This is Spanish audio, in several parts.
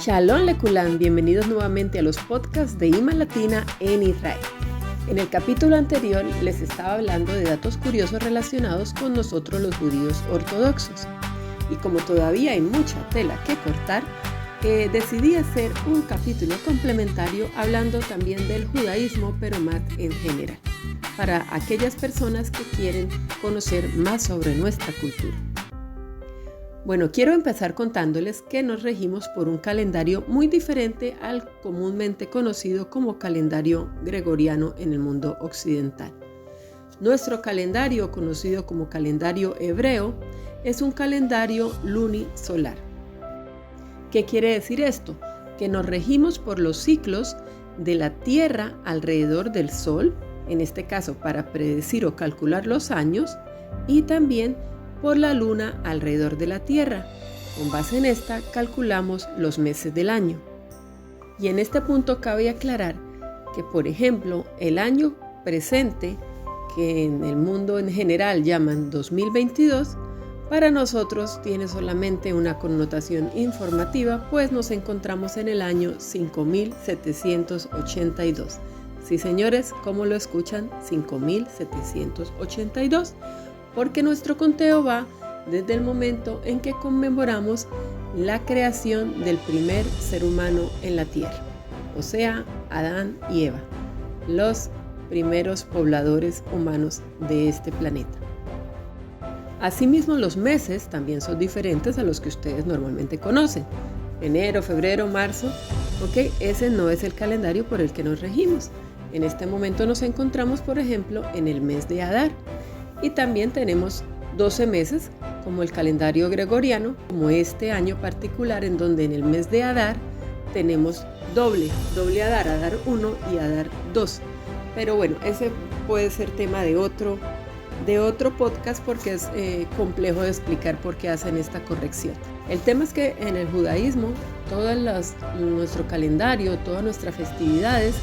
Shalom Lekulam, bienvenidos nuevamente a los podcasts de IMA Latina en Israel. En el capítulo anterior les estaba hablando de datos curiosos relacionados con nosotros los judíos ortodoxos. Y como todavía hay mucha tela que cortar, decidí hacer un capítulo complementario hablando también del judaísmo, pero más en general, para aquellas personas que quieren conocer más sobre nuestra cultura. Bueno, quiero empezar contándoles que nos regimos por un calendario muy diferente al comúnmente conocido como calendario gregoriano en el mundo occidental. Nuestro calendario, conocido como calendario hebreo, es un calendario lunisolar. ¿Qué quiere decir esto? Que nos regimos por los ciclos de la Tierra alrededor del Sol, en este caso para predecir o calcular los años, y también por la Luna alrededor de la Tierra. Con base en esta calculamos los meses del año. Y en este punto cabe aclarar que, por ejemplo, el año presente, que en el mundo en general llaman 2022, para nosotros tiene solamente una connotación informativa, pues nos encontramos en el año 5782. Sí, señores, ¿cómo lo escuchan? 5782. Porque nuestro conteo va desde el momento en que conmemoramos la creación del primer ser humano en la Tierra, o sea, Adán y Eva, los primeros pobladores humanos de este planeta. Asimismo, los meses también son diferentes a los que ustedes normalmente conocen. Enero, febrero, marzo, ¿ok? Ese no es el calendario por el que nos regimos. En este momento nos encontramos, por ejemplo, en el mes de Adar. Y también tenemos 12 meses, como el calendario gregoriano, como este año particular, en donde en el mes de Adar tenemos doble Adar, Adar 1 y Adar 2. Pero bueno, ese puede ser tema de otro podcast porque es complejo de explicar por qué hacen esta corrección. El tema es que en el judaísmo, nuestro calendario, todas nuestras festividades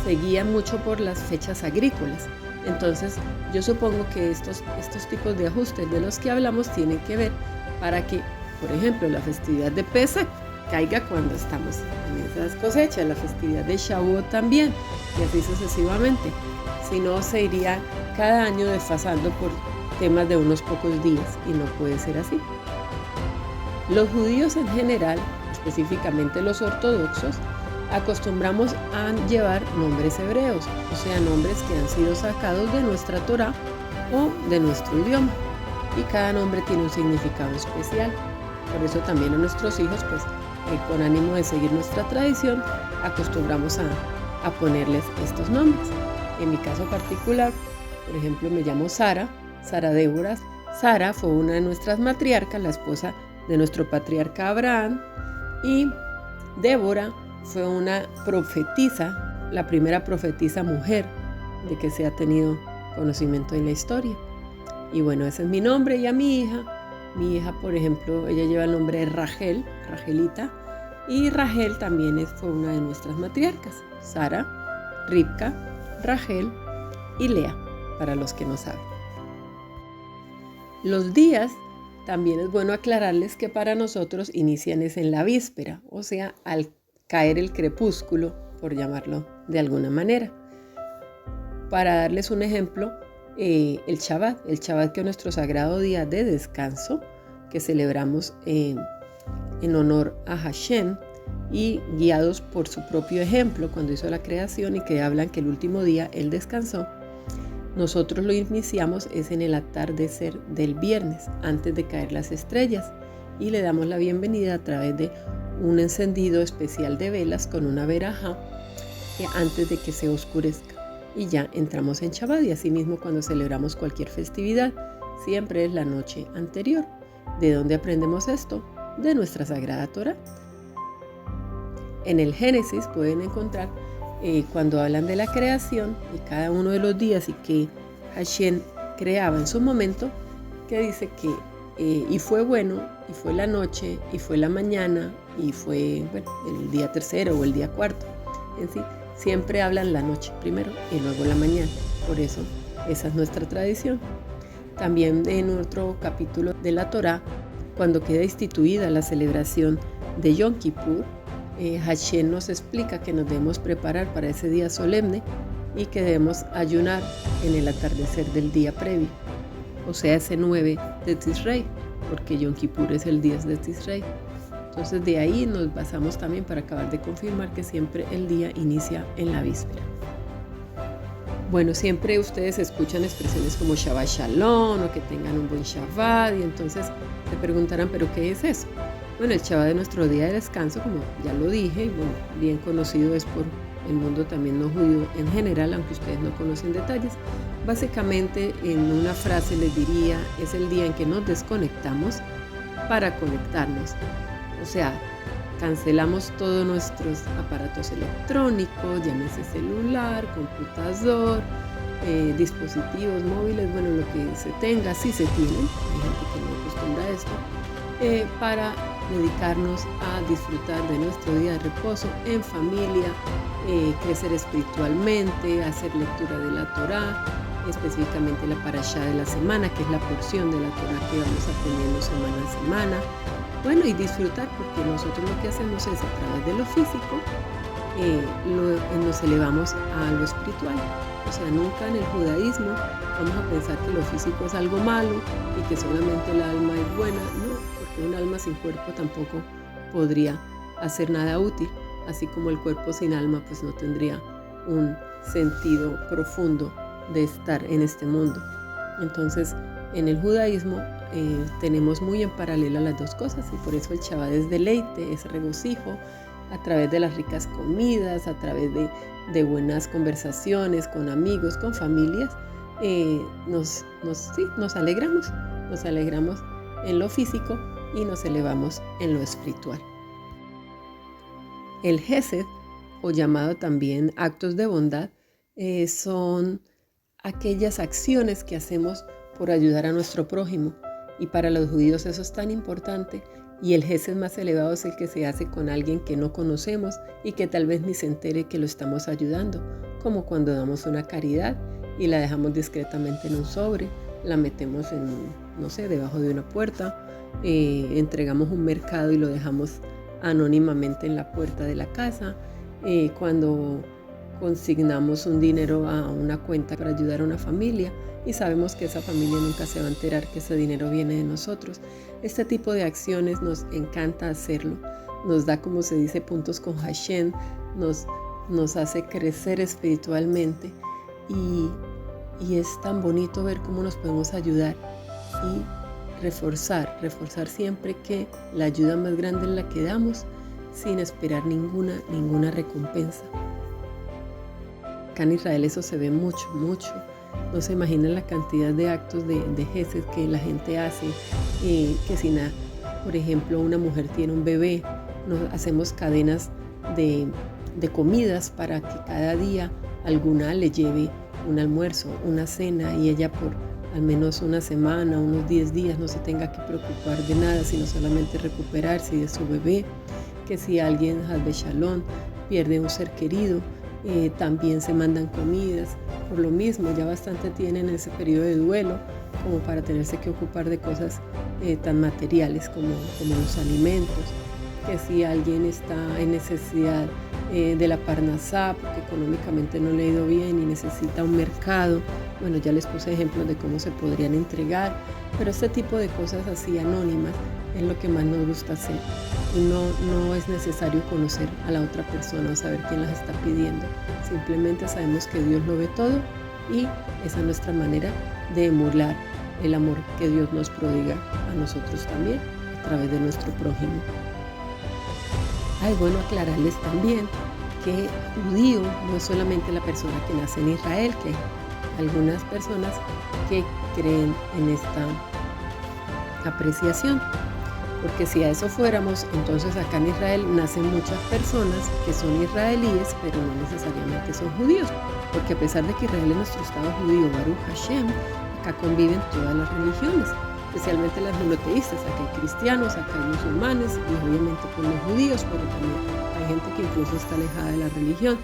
se guían mucho por las fechas agrícolas. Entonces, yo supongo que estos tipos de ajustes de los que hablamos tienen que ver para que, por ejemplo, la festividad de Pesach caiga cuando estamos en esas cosechas, la festividad de Shavuot también, y así sucesivamente. Si no, se iría cada año desfasando por temas de unos pocos días, y no puede ser así. Los judíos en general, específicamente los ortodoxos, acostumbramos a llevar nombres hebreos, o sea, nombres que han sido sacados de nuestra Torá o de nuestro idioma, y cada nombre tiene un significado especial. Por eso también a nuestros hijos, con ánimo de seguir nuestra tradición, acostumbramos a ponerles estos nombres. En mi caso particular, por ejemplo, me llamo Sara Débora. Sara fue una de nuestras matriarcas, la esposa de nuestro patriarca Abraham, y Débora fue una profetisa, la primera profetisa mujer de que se ha tenido conocimiento en la historia. Y bueno, ese es mi nombre. Y a mi hija, por ejemplo, ella lleva el nombre de Rachel, Rachelita, y Rachel también fue una de nuestras matriarcas, Sara, Ribka, Rachel y Lea, para los que no saben. Los días también es bueno aclararles que para nosotros inician en la víspera, o sea, al caer el crepúsculo, por llamarlo de alguna manera. Para darles un ejemplo, el Shabbat que es nuestro sagrado día de descanso, que celebramos en honor a Hashem y guiados por su propio ejemplo cuando hizo la creación, y que hablan que el último día Él descansó. Nosotros lo iniciamos en el atardecer del viernes, antes de caer las estrellas, y le damos la bienvenida a través de un encendido especial de velas con una verajá antes de que se oscurezca, y ya entramos en Shabbat. Y asimismo, cuando celebramos cualquier festividad, siempre es la noche anterior. ¿De dónde aprendemos esto? De nuestra Sagrada Torá. En el Génesis pueden encontrar cuando hablan de la creación y cada uno de los días y que Hashem creaba en su momento, que dice que y fue bueno, y fue la noche, y fue la mañana, y fue el día tercero o el día cuarto. En sí, siempre hablan la noche primero y luego la mañana. Por eso, esa es nuestra tradición. También en otro capítulo de la Torá, cuando queda instituida la celebración de Yom Kippur, Hashem nos explica que nos debemos preparar para ese día solemne y que debemos ayunar en el atardecer del día previo, o sea, ese 9 de Tishrei, porque Yom Kippur es el 10 de Tishrei. Entonces de ahí nos basamos también para acabar de confirmar que siempre el día inicia en la víspera. Bueno, siempre ustedes escuchan expresiones como Shabbat Shalom o que tengan un buen Shabbat y entonces se preguntarán, ¿pero qué es eso? Bueno, el Shabbat es nuestro día de descanso, como ya lo dije, y bueno, bien conocido es por el mundo también no judío en general, aunque ustedes no conocen detalles. Básicamente, en una frase les diría, es el día en que nos desconectamos para conectarnos. O sea, cancelamos todos nuestros aparatos electrónicos, llámese celular, computador, dispositivos móviles, bueno, lo que se tenga, sí se tienen, hay gente que no acostumbra a esto, para dedicarnos a disfrutar de nuestro día de reposo en familia, crecer espiritualmente, hacer lectura de la Torá, específicamente la parashá de la semana, que es la porción de la Torá que vamos aprendiendo semana a semana. Bueno, y disfrutar, porque nosotros lo que hacemos es a través de lo físico, nos elevamos a lo espiritual. O sea, nunca en el judaísmo vamos a pensar que lo físico es algo malo y que solamente el alma es buena. No, porque un alma sin cuerpo tampoco podría hacer nada útil, así como el cuerpo sin alma pues no tendría un sentido profundo de estar en este mundo. Entonces, en el judaísmo tenemos muy en paralelo las dos cosas y por eso el Shabbat es deleite, es regocijo, a través de las ricas comidas, a través de buenas conversaciones con amigos, con familias, nos alegramos en lo físico y nos elevamos en lo espiritual. El Hesed, o llamado también actos de bondad, son aquellas acciones que hacemos por ayudar a nuestro prójimo. Y para los judíos eso es tan importante, y el Hesed más elevado es el que se hace con alguien que no conocemos y que tal vez ni se entere que lo estamos ayudando, como cuando damos una caridad y la dejamos discretamente en un sobre, la metemos debajo de una puerta, entregamos un mercado y lo dejamos anónimamente en la puerta de la casa, cuando consignamos un dinero a una cuenta para ayudar a una familia y sabemos que esa familia nunca se va a enterar que ese dinero viene de nosotros. Este tipo de acciones nos encanta hacerlo, nos da, como se dice, puntos con Hashem, nos hace crecer espiritualmente y es tan bonito ver cómo nos podemos ayudar y reforzar siempre que la ayuda más grande es la que damos sin esperar ninguna recompensa. Acá en Israel eso se ve mucho. No se imaginan la cantidad de actos de Hesed que la gente hace, que si por ejemplo una mujer tiene un bebé, hacemos cadenas de comidas para que cada día alguna le lleve un almuerzo, una cena y ella por al menos una semana, unos 10 días no se tenga que preocupar de nada, sino solamente recuperarse de su bebé. Que si alguien, Hasbe Shalom, pierde un ser querido, también se mandan comidas. Por lo mismo, ya bastante tienen ese periodo de duelo como para tenerse que ocupar de cosas tan materiales como los alimentos. Que si alguien está en necesidad de la parnasá, porque económicamente no le ha ido bien y necesita un mercado, bueno, ya les puse ejemplos de cómo se podrían entregar, pero este tipo de cosas así anónimas es lo que más nos gusta hacer. Y no es necesario conocer a la otra persona o saber quién las está pidiendo. Simplemente sabemos que Dios lo ve todo y esa es nuestra manera de emular el amor que Dios nos prodiga a nosotros también a través de nuestro prójimo. Bueno, aclararles también que judío no es solamente la persona que nace en Israel, que hay algunas personas que creen en esta apreciación. Porque si a eso fuéramos, entonces acá en Israel nacen muchas personas que son israelíes, pero no necesariamente son judíos. Porque a pesar de que Israel es nuestro estado judío, Baruch Hashem, acá conviven todas las religiones, especialmente las monoteístas. Acá hay cristianos, acá hay musulmanes y obviamente pues los judíos, pero también hay gente que incluso está alejada de la religión.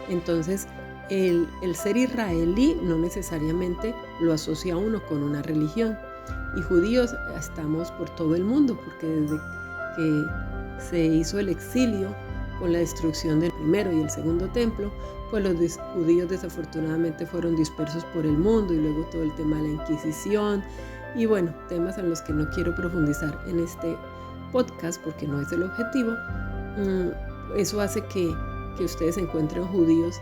Entonces, el ser israelí no necesariamente lo asocia a uno con una religión. Y judíos estamos por todo el mundo, porque desde que se hizo el exilio con la destrucción del primero y el segundo templo, pues los judíos desafortunadamente fueron dispersos por el mundo, y luego todo el tema de la Inquisición, y bueno, temas en los que no quiero profundizar en este podcast porque no es el objetivo. Eso hace que ustedes encuentren judíos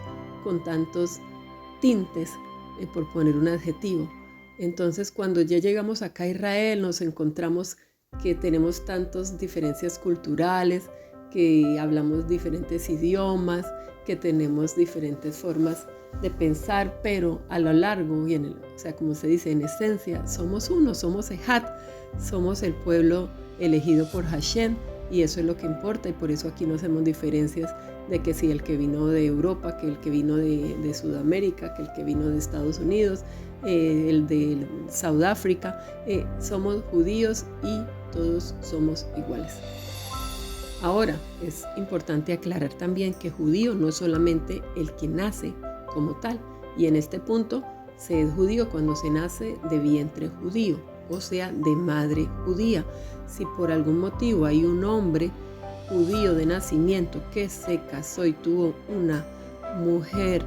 con tantos tintes, por poner un adjetivo. Entonces, cuando ya llegamos acá a Israel, nos encontramos que tenemos tantas diferencias culturales, que hablamos diferentes idiomas, que tenemos diferentes formas de pensar, pero a lo largo, como se dice, en esencia, somos uno, somos Ejad, somos el pueblo elegido por Hashem, y eso es lo que importa, y por eso aquí no hacemos diferencias de que si el que vino de Europa, que el que vino de Sudamérica, que el que vino de Estados Unidos, el de Sudáfrica, somos judíos y todos somos iguales. Ahora, es importante aclarar también que judío no es solamente el que nace como tal, y en este punto se es judío cuando se nace de vientre judío, o sea, de madre judía. Si por algún motivo hay un hombre judío de nacimiento que se casó y tuvo una mujer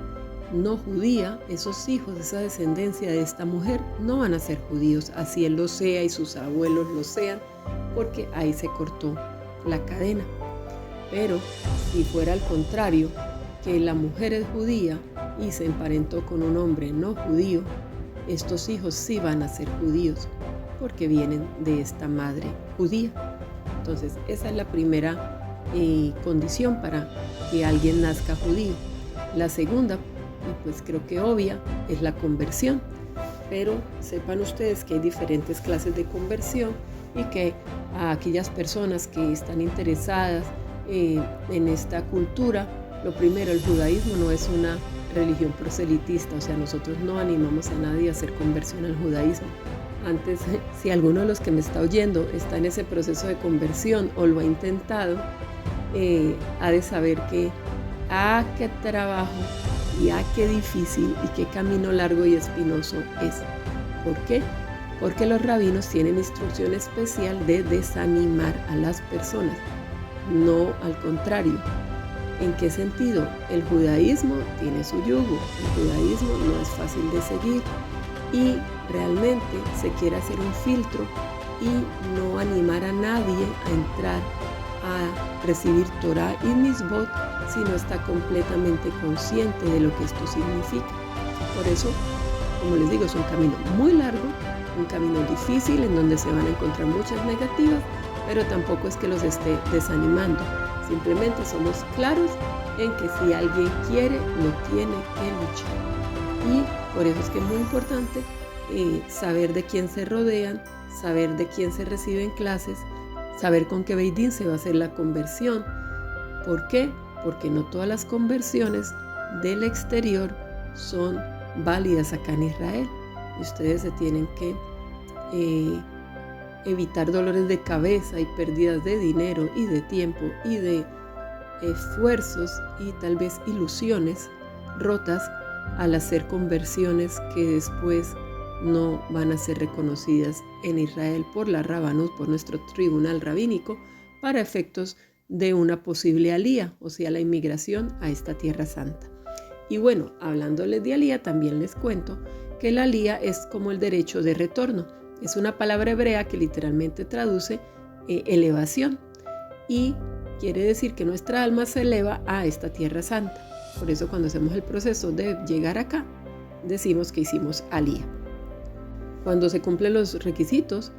no judía, esos hijos, esa descendencia de esta mujer no van a ser judíos, así él lo sea y sus abuelos lo sean, porque ahí se cortó la cadena. Pero si fuera al contrario, que la mujer es judía y se emparentó con un hombre no judío, estos hijos sí van a ser judíos porque vienen de esta madre judía. Entonces esa es la primera condición para que alguien nazca judío. La segunda, y pues creo que obvia, es la conversión, pero sepan ustedes que hay diferentes clases de conversión, y que a aquellas personas que están interesadas en esta cultura, lo primero, el judaísmo no es una religión proselitista, o sea, nosotros no animamos a nadie a hacer conversión al judaísmo. Antes, si alguno de los que me está oyendo está en ese proceso de conversión o lo ha intentado, ha de saber que qué trabajo y qué difícil y qué camino largo y espinoso es. ¿Por qué? Porque los rabinos tienen instrucción especial de desanimar a las personas, no al contrario. ¿En qué sentido? El judaísmo tiene su yugo, el judaísmo no es fácil de seguir, y realmente se quiere hacer un filtro y no animar a nadie a entrar a recibir Torah y Mitzvot si no está completamente consciente de lo que esto significa. Por eso, como les digo, es un camino muy largo, un camino difícil en donde se van a encontrar muchas negativas, pero tampoco es que los esté desanimando. Simplemente somos claros en que si alguien quiere, lo tiene que luchar. Y por eso es que es muy importante saber de quién se rodean, saber de quién se reciben clases, saber con qué Beidín se va a hacer la conversión. ¿Por qué? Porque no todas las conversiones del exterior son válidas acá en Israel. Y ustedes se tienen que evitar dolores de cabeza y pérdidas de dinero y de tiempo y de esfuerzos y tal vez ilusiones rotas al hacer conversiones que después no van a ser reconocidas en Israel por la Rabanut, por nuestro tribunal rabínico, para efectos de una posible alía, o sea, la inmigración a esta tierra santa. Y bueno, hablándoles de alía, también les cuento que la alía es como el derecho de retorno. Es una palabra hebrea que literalmente traduce elevación, y quiere decir que nuestra alma se eleva a esta tierra santa. Por eso cuando hacemos el proceso de llegar acá, decimos que hicimos alía. Cuando se cumplen los requisitos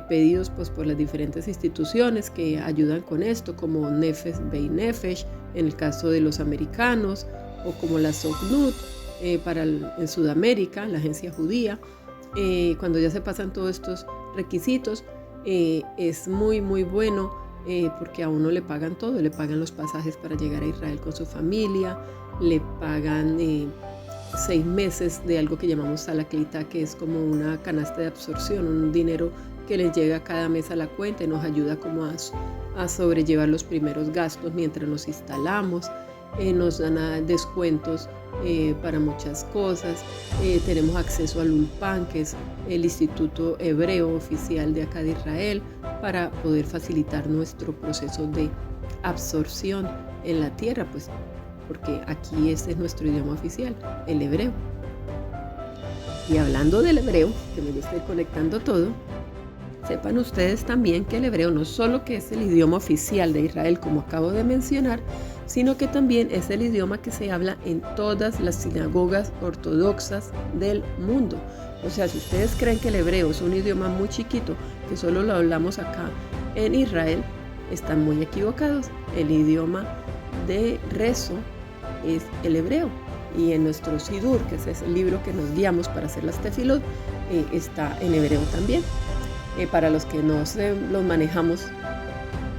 pedidos pues, por las diferentes instituciones que ayudan con esto, como Nefesh B'nai Nefesh en el caso de los americanos, o como la Sokhnut en Sudamérica, la agencia judía, cuando ya se pasan todos estos requisitos, es muy muy bueno, porque a uno le pagan todo, le pagan los pasajes para llegar a Israel con su familia, le pagan 6 meses de algo que llamamos salaklita, que es como una canasta de absorción, un dinero que les llega cada mes a la cuenta y nos ayuda como a sobrellevar los primeros gastos mientras nos instalamos. Nos dan descuentos para muchas cosas. Tenemos acceso al Ulpan, que es el instituto hebreo oficial de acá de Israel, para poder facilitar nuestro proceso de absorción en la tierra, pues porque aquí este es nuestro idioma oficial, el hebreo. Y hablando del hebreo, que me estoy conectando todo, sepan ustedes también que el hebreo no solo que es el idioma oficial de Israel, como acabo de mencionar, sino que también es el idioma que se habla en todas las sinagogas ortodoxas del mundo. O sea, si ustedes creen que el hebreo es un idioma muy chiquito, que solo lo hablamos acá en Israel, están muy equivocados. El idioma de rezo es el hebreo. Y en nuestro Sidur, que es el libro que nos guiamos para hacer las tefilot, está en hebreo también. Para los que no los manejamos,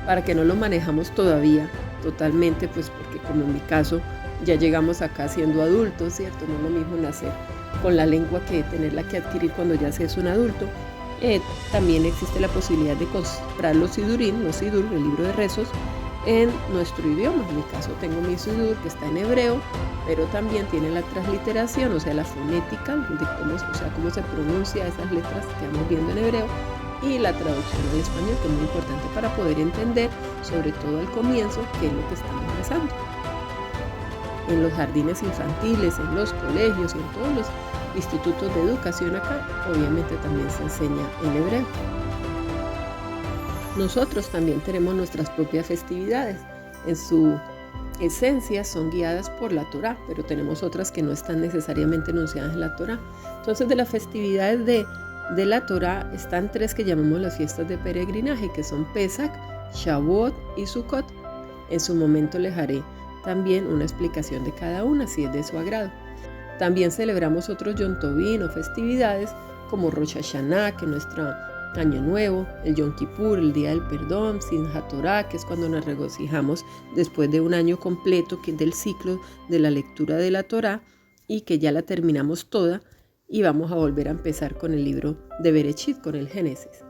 para que no lo manejamos todavía totalmente, pues porque como en mi caso ya llegamos acá siendo adultos, ¿cierto? No es lo mismo nacer con la lengua que tenerla que adquirir cuando ya se es un adulto. También existe la posibilidad de comprar los sidurim, el libro de rezos, en nuestro idioma. En mi caso tengo mi sidur que está en hebreo, pero también tiene la transliteración, o sea, la fonética, cómo se pronuncia esas letras que vamos viendo en hebreo, y la traducción al español, que es muy importante para poder entender, sobre todo al comienzo, qué es lo que estamos rezando. En los jardines infantiles, en los colegios y en todos los institutos de educación acá, obviamente también se enseña en hebreo. Nosotros también tenemos nuestras propias festividades. En su esencia son guiadas por la Torá, pero tenemos otras que no están necesariamente enunciadas en la Torá. Entonces, de las festividades de la Torá están 3 que llamamos las fiestas de peregrinaje, que son Pesach, Shavuot y Sukkot. En su momento les haré también una explicación de cada una, si es de su agrado. También celebramos otros Yom Tovim o festividades como Rosh Hashanah, que es nuestro Año Nuevo, el Yom Kippur, el Día del Perdón, Simchat Torah, que es cuando nos regocijamos después de un año completo, que es del ciclo de la lectura de la Torá y que ya la terminamos toda y vamos a volver a empezar con el libro de Bereshit, con el Génesis.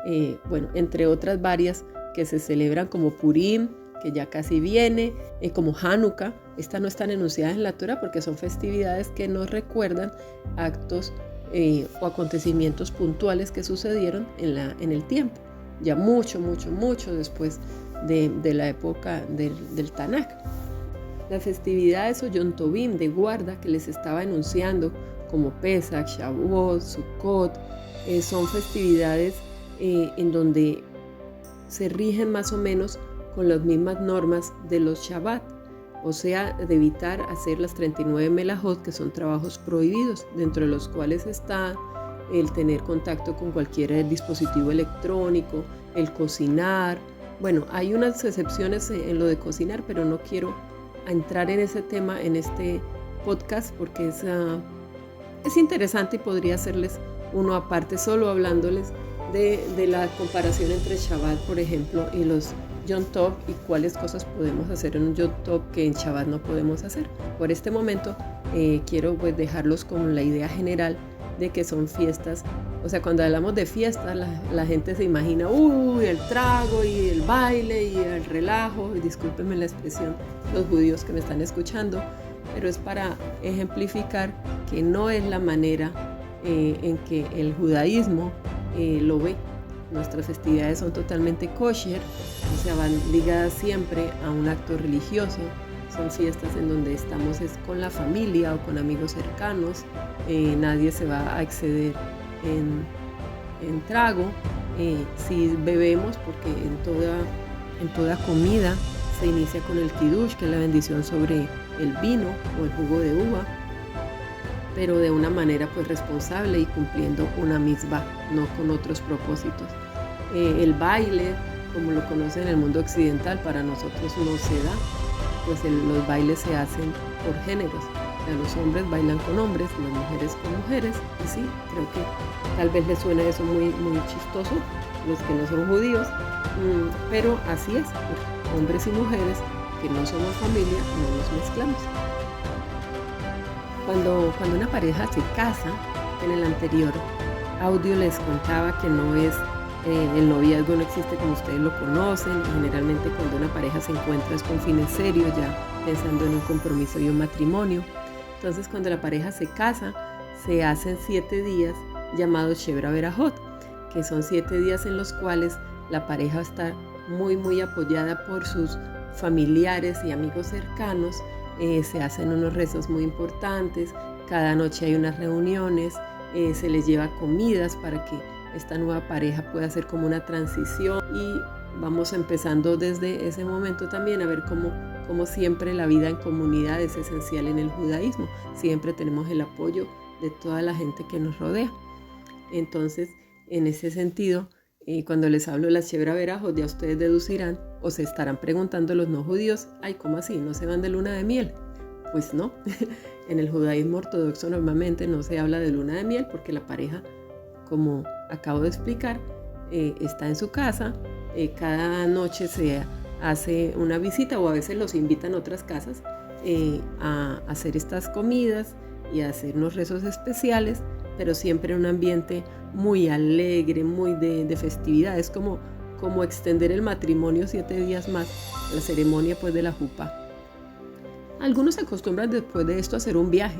Entre otras varias que se celebran como Purim, que ya casi viene, como Hanukkah. Estas no están enunciadas en la Torá porque son festividades que nos recuerdan actos o acontecimientos puntuales que sucedieron en el tiempo, ya mucho después de la época del Tanaj. Las festividades o Yom Tovim de guarda que les estaba enunciando, como Pesach, Shavuot, Sukkot, son festividades en donde se rigen más o menos con las mismas normas de los Shabbat, o sea, de evitar hacer las 39 melajot, que son trabajos prohibidos, dentro de los cuales está el tener contacto con cualquier dispositivo electrónico, el cocinar. Bueno, hay unas excepciones en lo de cocinar, pero no quiero entrar en ese tema en este podcast porque es interesante y podría hacerles uno aparte solo hablándoles de la comparación entre Shabbat, por ejemplo, y los Yom Tov y cuáles cosas podemos hacer en un Yom Tov que en Shabbat no podemos hacer. Por este momento quiero dejarlos con la idea general de que son fiestas. O sea, cuando hablamos de fiestas, la gente se imagina el trago y el baile y el relajo, y discúlpenme la expresión los judíos que me están escuchando, pero es para ejemplificar que no es la manera en que el judaísmo lo ve. Nuestras festividades son totalmente kosher, o sea, van ligadas siempre a un acto religioso. Son fiestas en donde estamos con la familia o con amigos cercanos. Nadie se va a exceder en trago. Si bebemos, porque en toda comida se inicia con el kiddush, que es la bendición sobre el vino o el jugo de uva, pero de una manera responsable y cumpliendo una mitzvah, no con otros propósitos. El baile, como lo conocen en el mundo occidental, para nosotros no se da, pues los bailes se hacen por géneros. O sea, los hombres bailan con hombres, las mujeres con mujeres, y sí, creo que tal vez les suena eso muy, muy chistoso, los que no son judíos, pero así es, hombres y mujeres que no somos familia, no nos mezclamos. Cuando una pareja se casa, en el anterior audio les contaba que no es, el noviazgo no existe como ustedes lo conocen. Generalmente cuando una pareja se encuentra es con fines serios, ya pensando en un compromiso y un matrimonio. Entonces cuando la pareja se casa, se hacen 7 días llamados Shebra Berajot, que son 7 días en los cuales la pareja va a estar muy apoyada por sus familiares y amigos cercanos. Se hacen unos rezos muy importantes, cada noche hay unas reuniones, se les lleva comidas para que esta nueva pareja pueda hacer como una transición, y vamos empezando desde ese momento también a ver cómo siempre la vida en comunidad es esencial en el judaísmo. Siempre tenemos el apoyo de toda la gente que nos rodea. Entonces, en ese sentido, cuando les hablo de las Shebra Berajot, ya ustedes deducirán o se estarán preguntando los no judíos, ay, ¿cómo así? ¿No se van de luna de miel? Pues no, en el judaísmo ortodoxo normalmente no se habla de luna de miel porque la pareja, como acabo de explicar, está en su casa, cada noche se hace una visita o a veces los invitan a otras casas a hacer estas comidas y a hacer unos rezos especiales, pero siempre en un ambiente muy alegre, muy de festividad. Es como extender el matrimonio 7 días más, la ceremonia pues de la jupá. Algunos se acostumbran después de esto a hacer un viaje,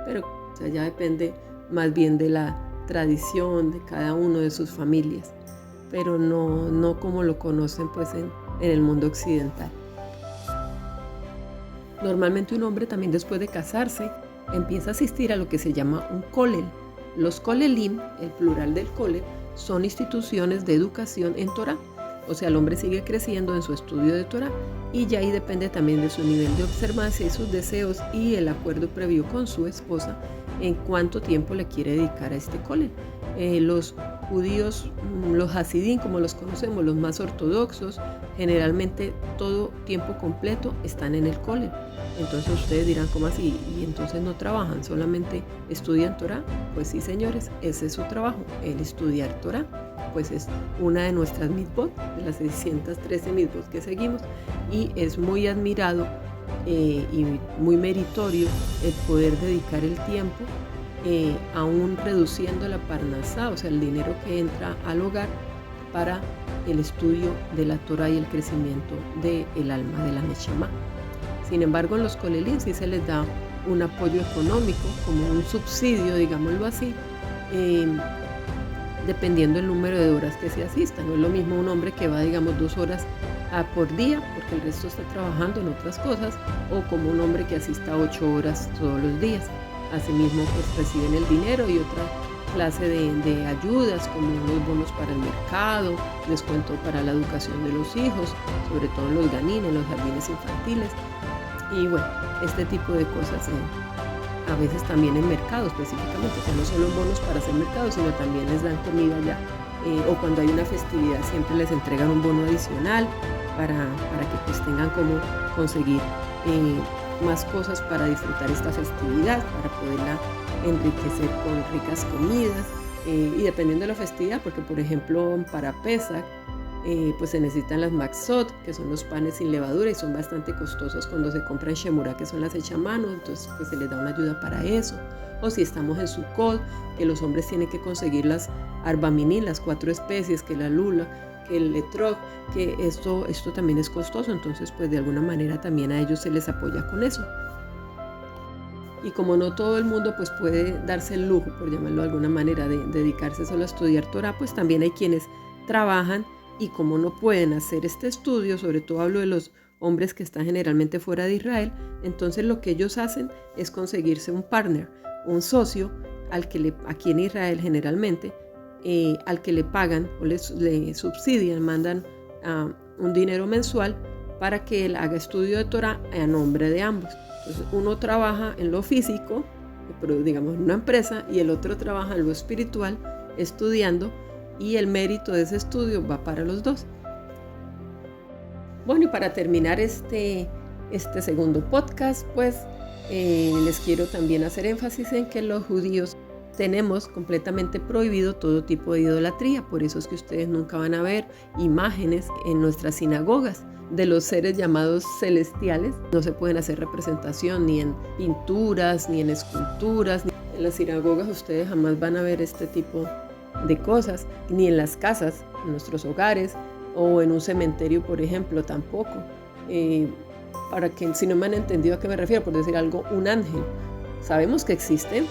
pero ya depende más bien de la tradición de cada uno de sus familias, pero no como lo conocen pues en el mundo occidental. Normalmente un hombre también después de casarse empieza a asistir a lo que se llama un kolel. Los kolelim, el plural del kolel, son instituciones de educación en Torah. O sea, el hombre sigue creciendo en su estudio de Torah y ya ahí depende también de su nivel de observancia y sus deseos y el acuerdo previo con su esposa en cuánto tiempo le quiere dedicar a este kolel. Los judíos, los hasidim como los conocemos, los más ortodoxos, generalmente todo tiempo completo están en el kolel. Entonces ustedes dirán, ¿cómo así? ¿Y entonces no trabajan? ¿Solamente estudian Torah? Pues sí, señores, ese es su trabajo, el estudiar Torah. Pues es una de nuestras mitzvot, de las 613 mitzvot que seguimos, y es muy admirado y muy meritorio el poder dedicar el tiempo, aún reduciendo la parnasá, o sea, el dinero que entra al hogar, para el estudio de la Torah y el crecimiento del alma, de la neshama. Sin embargo, en los kolelim sí se les da un apoyo económico, como un subsidio, digámoslo así, dependiendo del número de horas que se asista. No es lo mismo un hombre que va, digamos, 2 horas por día, porque el resto está trabajando en otras cosas, o como un hombre que asista 8 horas todos los días. Asimismo, pues reciben el dinero y otra clase de ayudas, como unos bonos para el mercado, descuento para la educación de los hijos, sobre todo en los ganines, en los jardines infantiles, y bueno, este tipo de cosas a veces también en mercado específicamente, o sea, no solo bonos para hacer mercado, sino también les dan comida ya, o cuando hay una festividad siempre les entregan un bono adicional para que pues tengan como conseguir más cosas para disfrutar esta festividad, para poderla enriquecer con ricas comidas, y dependiendo de la festividad, porque por ejemplo para Pesach pues se necesitan las matzot, que son los panes sin levadura, y son bastante costosos cuando se compran shemurá, que son las hechas a mano, entonces pues se les da una ayuda para eso. O si estamos en Sukkot, que los hombres tienen que conseguir las arbaminín, las 4 especies, que la lula, que el etrog, que esto también es costoso, entonces pues de alguna manera también a ellos se les apoya con eso. Y como no todo el mundo pues puede darse el lujo, por llamarlo de alguna manera, de dedicarse solo a estudiar Torah, pues también hay quienes trabajan, y como no pueden hacer este estudio, sobre todo hablo de los hombres que están generalmente fuera de Israel, entonces lo que ellos hacen es conseguirse un partner, un socio, aquí en Israel generalmente, al que le pagan o le subsidian, mandan un dinero mensual para que él haga estudio de Torah a nombre de ambos. Entonces uno trabaja en lo físico, digamos en una empresa, y el otro trabaja en lo espiritual, estudiando, y el mérito de ese estudio va para los dos. Bueno, y para terminar este segundo podcast, pues les quiero también hacer énfasis en que los judíos tenemos completamente prohibido todo tipo de idolatría. Por eso es que ustedes nunca van a ver imágenes en nuestras sinagogas de los seres llamados celestiales. No se pueden hacer representación ni en pinturas, ni en esculturas. En las sinagogas ustedes jamás van a ver este tipo de cosas, ni en las casas, en nuestros hogares, o en un cementerio, por ejemplo, tampoco. Para que, si no me han entendido a qué me refiero, por decir algo, un ángel sabemos que existen,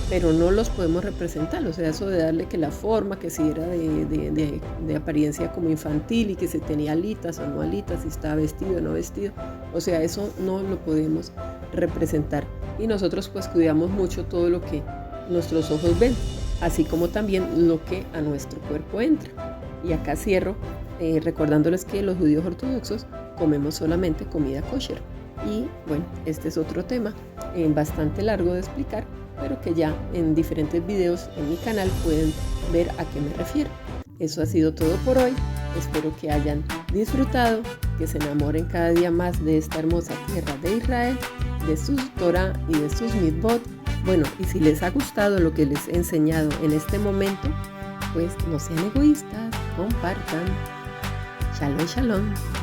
pero no los podemos representar. O sea, eso de darle que la forma, que si era de apariencia como infantil y que se tenía alitas o no alitas, si estaba vestido o no vestido, o sea, eso no lo podemos representar. Y nosotros pues cuidamos mucho todo lo que nuestros ojos ven, así como también lo que a nuestro cuerpo entra. Y acá cierro recordándoles que los judíos ortodoxos comemos solamente comida kosher. Y bueno, este es otro tema bastante largo de explicar, pero que ya en diferentes videos en mi canal pueden ver a qué me refiero. Eso ha sido todo por hoy. Espero que hayan disfrutado, que se enamoren cada día más de esta hermosa tierra de Israel, de sus Torah y de sus mitzvot. Bueno, y si les ha gustado lo que les he enseñado en este momento, pues no sean egoístas, compartan. Shalom, shalom.